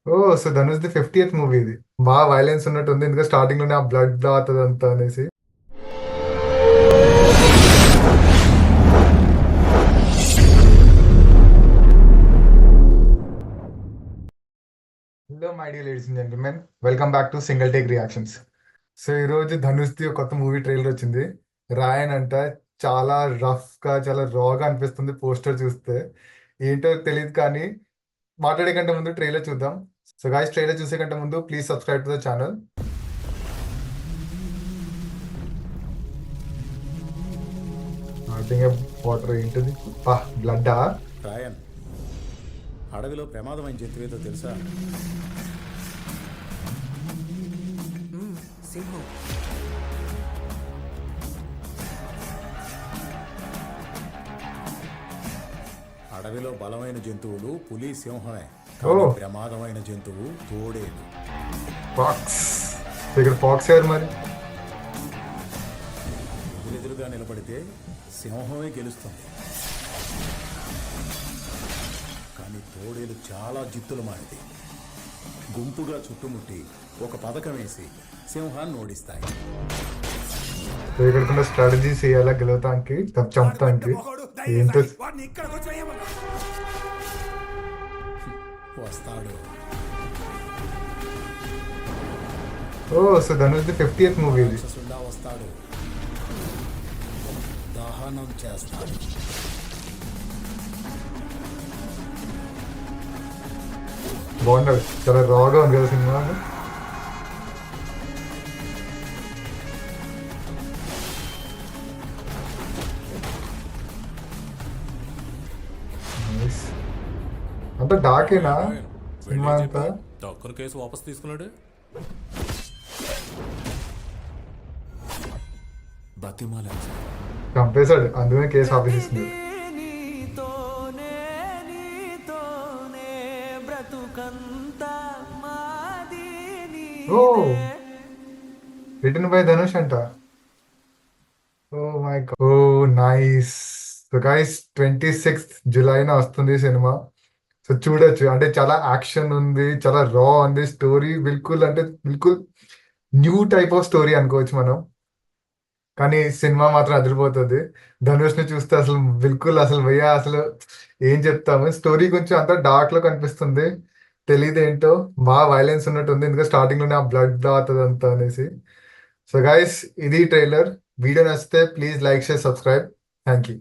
Oh so Dhanush the 50th movie ఇది. బాగా violence ఉన్నట్టుంది, ఎందుకంటే స్టార్టింగ్ లోనే ఆ బ్లడ్ అవుతుంది అంతా అనేసి. Hello my dear ladies and gentlemen, welcome back to single take reactions. So ఈ రోజు ధనుష్ ది ఒక కొత్త మూవీ ట్రైలర్ వచ్చింది. రాయన్ అంట. చాలా రఫ్ గా, చాలా రాగా అనిపిస్తుంది పోస్టర్ చూస్తే. ఏంటో తెలియదు కానీ మాట్లాడే కంటే ముందు ట్రైలర్ చూద్దాం. సో గాయస్, ట్రైలర్ చూసే కంటే ముందు please subscribe to the channel. Water ఏంటిది? బ్లడ్డా? రాయన్, అడవిలో ప్రమాదమైన జంతువేదో తెలుసా? సింహం. అడవిలో బలమైన జంతువులు పులి, సింహమే. ఓ. కానీ ప్రమాదమైన జంతువు తోడేలు. ఫాక్స్. ఇక్కడ ఫాక్స్ ఎవరు మరి? ఎదురెదురుగా నిలబడితే సింహమే గెలుస్తుంది. కానీ తోడేలు చాలా జిత్తులు మారిది. గుంపుగా చుట్టుముట్టి ఒక పథకం వేసి సింహాన్ని ఓడిస్తాయి. ఇక్కడ స్ట్రాటజీస్ వేయాలా గెలవటానికి, చంపటానికి. ఏంటో. వస్తాడు. Oh so Dhanush the 50th movie ఇది. రాక్షసుడా వస్తాడు. దహనం చేస్తాడు. బాగుండదు, చాలా రాగా ఉంది కదా సినిమా. Nice. అంతా డాకేనా సినిమా అంతా? డాక్టర్ కేసు వాపస్ తీసుకున్నాడు. బతిమాలా చంపేశాడు, అందుకనే కేసు ఆఫీస్ ఇస్తుంది. నీతోనే నీతోనే బ్రతుకంతా మాది ఓ, నీదే. రిటర్న్ బై ధనుష్ అంట. Oh my god. Oh nice. So guys, 26th జులైన వస్తుంది సినిమా. సో చూడొచ్చు. అంటే చాలా యాక్షన్ ఉంది, చాలా రా ఉంది స్టోరీ. బిల్కుల్ అంటే బిల్కుల్ న్యూ టైప్ ఆఫ్ స్టోరీ అనుకోవచ్చు మనం. కానీ సినిమా మాత్రం అదిరిపోతుంది. ధనుష్ ని చూస్తే అసలు బిల్కుల్ అసలు భయ్యా అసలు ఏం చెప్తాము. స్టోరీ కొంచెం అంతా డార్క్ లో కనిపిస్తుంది. తెలియదు ఏంటో, బాగా వైలెన్స్ ఉన్నట్టుంది, ఎందుకంటే స్టార్టింగ్ లోనే ఆ బ్లడ్ అవుతుంది అంతా అనేసి. సో గైస్, ఇది ట్రైలర్. వీడియో నచ్చితే please like, share, subscribe. Thank you.